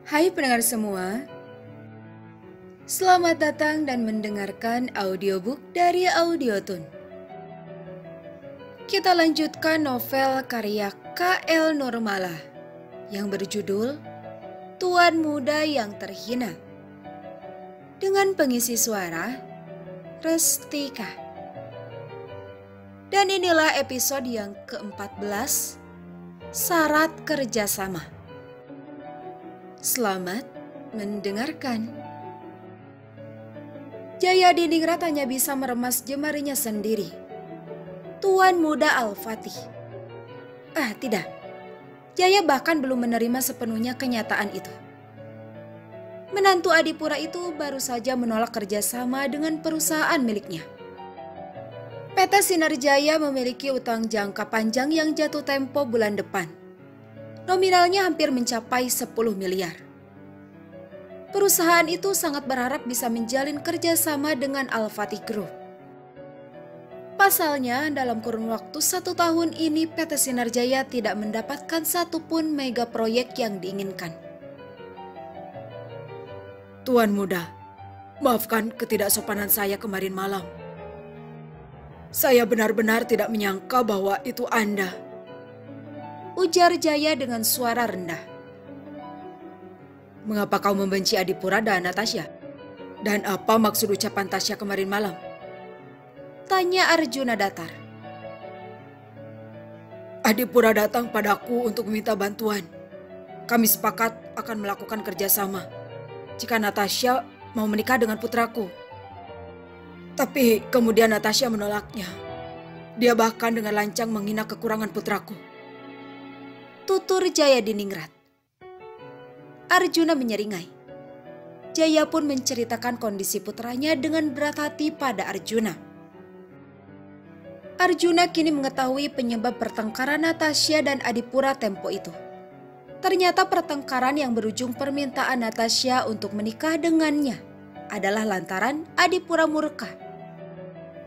Hai pendengar semua, selamat datang dan mendengarkan audiobook dari Audiotun. Kita lanjutkan novel karya K.L. Nurmala yang berjudul Tuan Muda yang Terhina dengan pengisi suara Restika. Dan inilah episode yang ke-14, Syarat Kerjasama. Selamat mendengarkan. Jayadiningrat hanya bisa meremas jemarinya sendiri. Tuan Muda Al-Fatih. Tidak. Jaya bahkan belum menerima sepenuhnya kenyataan itu. Menantu Adipura itu baru saja menolak kerjasama dengan perusahaan miliknya. PT Sinar Jaya memiliki utang jangka panjang yang jatuh tempo bulan depan. Nominalnya hampir mencapai 10 miliar. Perusahaan itu sangat berharap bisa menjalin kerjasama dengan Al-Fatih Group. Pasalnya, dalam kurun waktu 1 tahun ini PT Sinar Jaya tidak mendapatkan satupun mega proyek yang diinginkan. Tuan Muda, maafkan ketidaksopanan saya kemarin malam. Saya benar-benar tidak menyangka bahwa itu Anda, ujar Jaya dengan suara rendah. Mengapa kau membenci Adipura dan Natasha? Dan apa maksud ucapan Tasya kemarin malam? Tanya Arjuna datar. Adipura datang padaku untuk meminta bantuan. Kami sepakat akan melakukan kerjasama jika Natasha mau menikah dengan putraku. Tapi kemudian Natasha menolaknya. Dia bahkan dengan lancang menghina kekurangan putraku, tutur Jayadiningrat. Arjuna menyeringai. Jaya pun menceritakan kondisi putranya dengan berat hati pada Arjuna. Arjuna kini mengetahui penyebab pertengkaran Natasha dan Adipura tempo itu. Ternyata pertengkaran yang berujung permintaan Natasha untuk menikah dengannya adalah lantaran Adipura murka.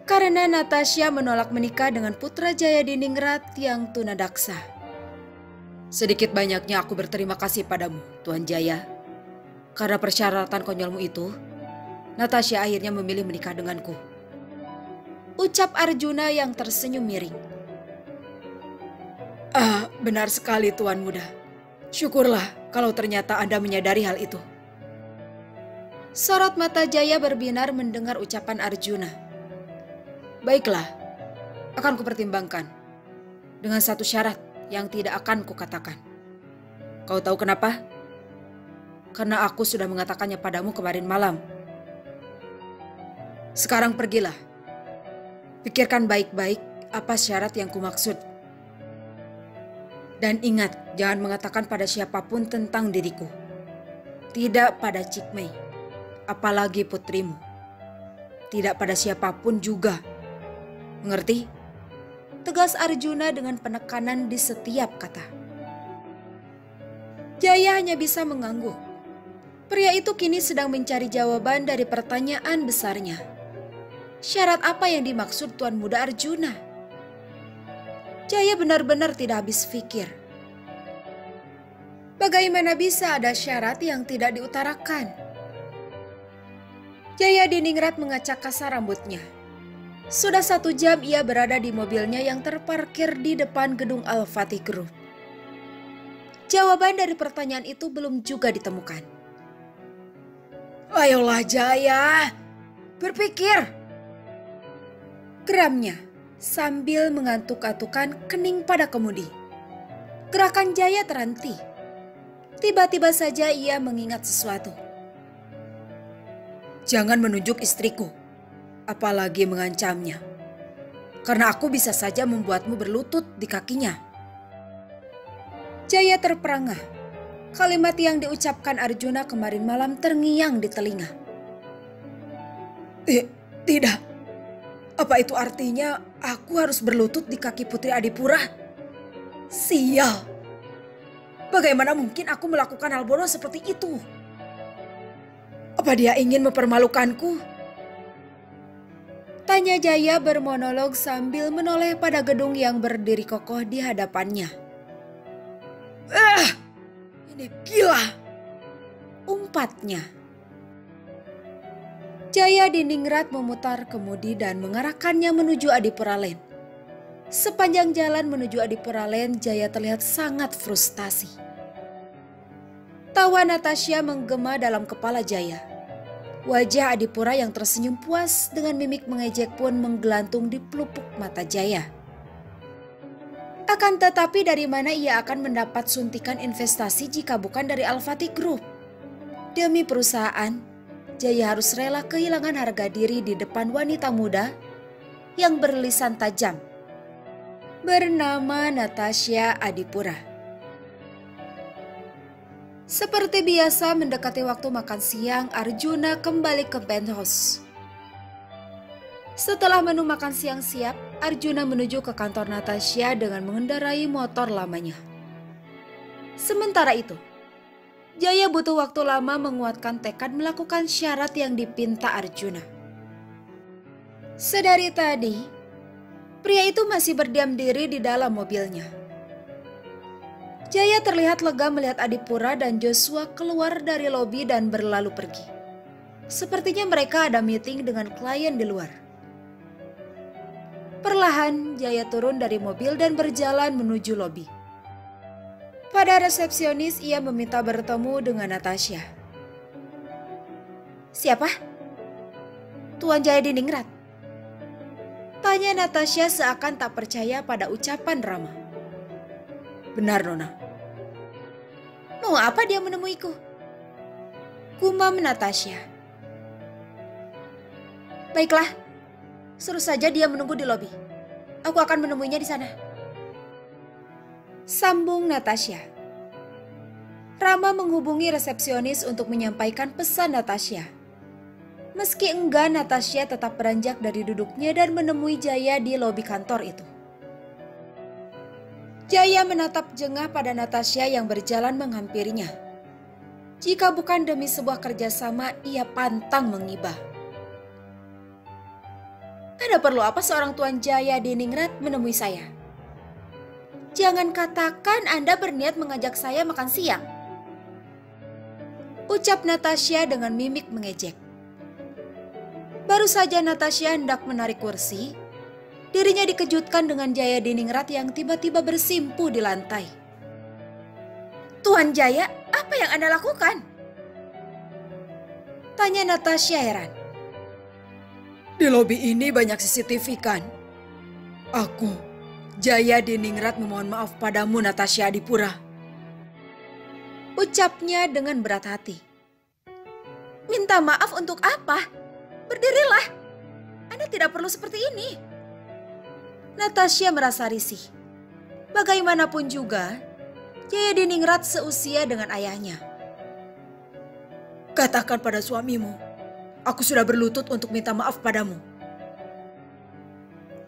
Karena Natasha menolak menikah dengan putra Jayadiningrat yang tunadaksa. Sedikit banyaknya aku berterima kasih padamu, Tuan Jaya. Karena persyaratan konyolmu itu, Natasha akhirnya memilih menikah denganku, ucap Arjuna yang tersenyum miring. Benar sekali Tuan Muda. Syukurlah kalau ternyata Anda menyadari hal itu. Sorot mata Jaya berbinar mendengar ucapan Arjuna. Baiklah, akan kupertimbangkan dengan satu syarat yang tidak akan kukatakan. Kau tahu kenapa? Karena aku sudah mengatakannya padamu kemarin malam. Sekarang pergilah. Pikirkan baik-baik apa syarat yang kumaksud. Dan ingat, jangan mengatakan pada siapapun tentang diriku. Tidak pada Cikmei, apalagi putrimu. Tidak pada siapapun juga. Mengerti? Tegas Arjuna dengan penekanan di setiap kata. Jaya hanya bisa mengangguk. Pria itu kini sedang mencari jawaban dari pertanyaan besarnya. Syarat apa yang dimaksud Tuan Muda Arjuna? Jaya benar-benar tidak habis pikir. Bagaimana bisa ada syarat yang tidak diutarakan? Jayadiningrat mengacak kasar rambutnya. Sudah 1 jam ia berada di mobilnya yang terparkir di depan gedung Al-Fatih Group. Jawaban dari pertanyaan itu belum juga ditemukan. Ayolah Jaya, berpikir, geramnya sambil mengantuk-antukan kening pada kemudi. Gerakan Jaya terhenti. Tiba-tiba saja ia mengingat sesuatu. Jangan menunjuk istriku, apalagi mengancamnya. Karena aku bisa saja membuatmu berlutut di kakinya. Jaya terperangah. Kalimat yang diucapkan Arjuna kemarin malam terngiang di telinga. Tidak. Apa itu artinya aku harus berlutut di kaki Putri Adipura? Sial. Bagaimana mungkin aku melakukan hal bodoh seperti itu? Apa dia ingin mempermalukanku? Tanya Jaya bermonolog sambil menoleh pada gedung yang berdiri kokoh di hadapannya. Ini gila. tempatnya. Jaya Diningrat memutar kemudi dan mengarahkannya menuju Adipura Land. Sepanjang jalan menuju Adipura Land, Jaya terlihat sangat frustasi. Tawa Natasha menggema dalam kepala Jaya. Wajah Adipura yang tersenyum puas dengan mimik mengejek pun menggelantung di pelupuk mata Jaya. Akan tetapi dari mana ia akan mendapat suntikan investasi jika bukan dari Al-Fatih Group? Demi perusahaan, Jaya harus rela kehilangan harga diri di depan wanita muda yang berlisan tajam bernama Natasha Adipura. Seperti biasa mendekati waktu makan siang, Arjuna kembali ke penthouse. Setelah menu makan siang siap, Arjuna menuju ke kantor Natasha dengan mengendarai motor lamanya. Sementara itu, Jaya butuh waktu lama menguatkan tekad melakukan syarat yang dipinta Arjuna. Sedari tadi, pria itu masih berdiam diri di dalam mobilnya. Jaya terlihat lega melihat Adipura dan Joshua keluar dari lobi dan berlalu pergi. Sepertinya mereka ada meeting dengan klien di luar. Perlahan Jaya turun dari mobil dan berjalan menuju lobi. Pada resepsionis ia meminta bertemu dengan Natasha. "Siapa?" "Tuan Jaya Diningrat." Tanya Natasha seakan tak percaya pada ucapan Rama. "Benar, Nona." "Mau apa dia menemuiku?" gumam Natasha. "Baiklah, suruh saja dia menunggu di lobi. Aku akan menemuinya di sana," sambung Natasha. Rama menghubungi resepsionis untuk menyampaikan pesan Natasha. Meski enggan, Natasha tetap beranjak dari duduknya dan menemui Jaya di lobi kantor itu. Jaya menatap jengah pada Natasha yang berjalan menghampirinya. Jika bukan demi sebuah kerjasama, ia pantang mengibah. "Ada perlu apa seorang Tuan Jaya Diningrat menemui saya? Jangan katakan Anda berniat mengajak saya makan siang," ucap Natasha dengan mimik mengejek. Baru saja Natasha hendak menarik kursi, dirinya dikejutkan dengan Jaya Diningrat yang tiba-tiba bersimpuh di lantai. "Tuan Jaya, apa yang Anda lakukan?" tanya Natasha heran. "Di lobi ini banyak CCTV kan? Aku, Jaya Diningrat, memohon maaf padamu, Natasha Adipura," ucapnya dengan berat hati. "Minta maaf untuk apa? Berdirilah. Anda tidak perlu seperti ini." Natasha merasa risih. Bagaimanapun juga, Jaya Diningrat seusia dengan ayahnya. "Katakan pada suamimu, aku sudah berlutut untuk minta maaf padamu,"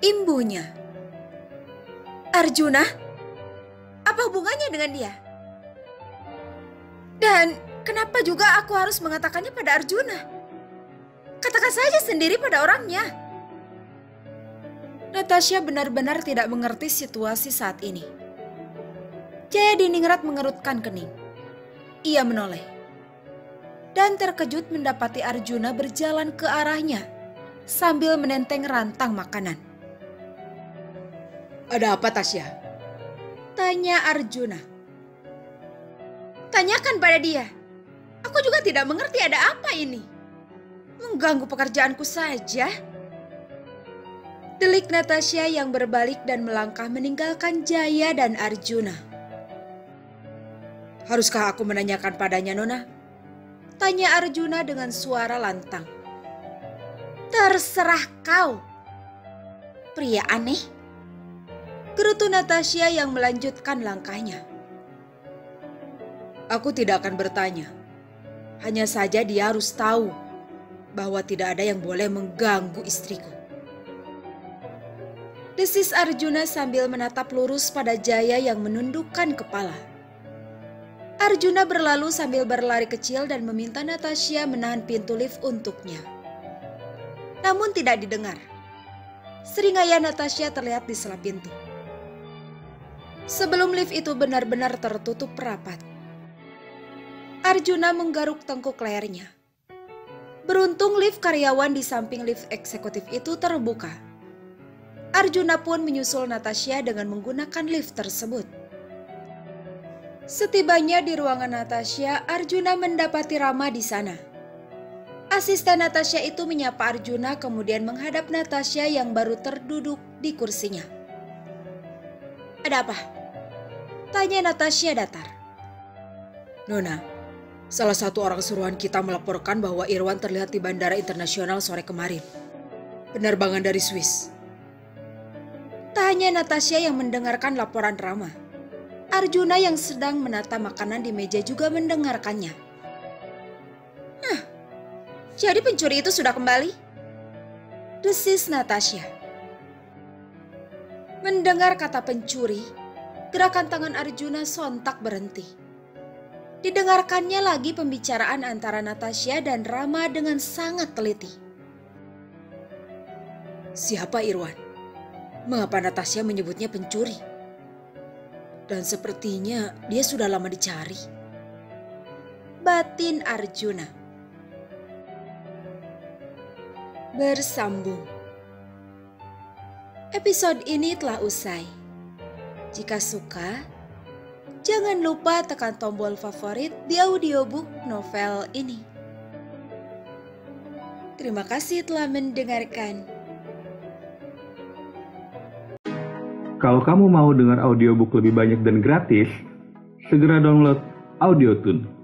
imbunya. "Arjuna? Apa hubungannya dengan dia? Dan kenapa juga aku harus mengatakannya pada Arjuna? Katakan saja sendiri pada orangnya." Natasha benar-benar tidak mengerti situasi saat ini. Jaya Diningrat mengerutkan kening. Ia menoleh dan terkejut mendapati Arjuna berjalan ke arahnya sambil menenteng rantang makanan. "Ada apa, Tasya?" tanya Arjuna. "Tanyakan pada dia. Aku juga tidak mengerti ada apa ini. Mengganggu pekerjaanku saja," delik Natasha yang berbalik dan melangkah meninggalkan Jaya dan Arjuna. "Haruskah aku menanyakan padanya, Nona?" tanya Arjuna dengan suara lantang. "Terserah kau, pria aneh," gerutu Natasha yang melanjutkan langkahnya. "Aku tidak akan bertanya. Hanya saja dia harus tahu bahwa tidak ada yang boleh mengganggu istriku," desis Arjuna sambil menatap lurus pada Jaya yang menundukkan kepala. Arjuna berlalu sambil berlari kecil dan meminta Natasha menahan pintu lift untuknya. Namun tidak didengar. Seringaya Natasha terlihat di sela pintu. Sebelum lift itu benar-benar tertutup rapat. Arjuna menggaruk tengkuk lehernya. Beruntung lift karyawan di samping lift eksekutif itu terbuka. Arjuna pun menyusul Natasha dengan menggunakan lift tersebut. Setibanya di ruangan Natasha, Arjuna mendapati Rama di sana. Asisten Natasha itu menyapa Arjuna kemudian menghadap Natasha yang baru terduduk di kursinya. "Ada apa?" tanya Natasha datar. Nona, salah satu orang suruhan kita melaporkan bahwa Irwan terlihat di Bandara Internasional sore kemarin. Penerbangan dari Swiss. Tanya Natasha yang mendengarkan laporan Rama. Arjuna yang sedang menata makanan di meja juga mendengarkannya. Jadi pencuri itu sudah kembali? Desis Natasha. Mendengar kata pencuri, gerakan tangan Arjuna sontak berhenti. Didengarkannya lagi pembicaraan antara Natasha dan Rama dengan sangat teliti. Siapa Irwan? Mengapa Natasha menyebutnya pencuri? Dan sepertinya dia sudah lama dicari. Batin Arjuna. Bersambung. Episode ini telah usai. Jika suka, jangan lupa tekan tombol favorit di audiobook novel ini. Terima kasih telah mendengarkan. Kalau kamu mau dengar audiobook lebih banyak dan gratis, segera download Audiotune.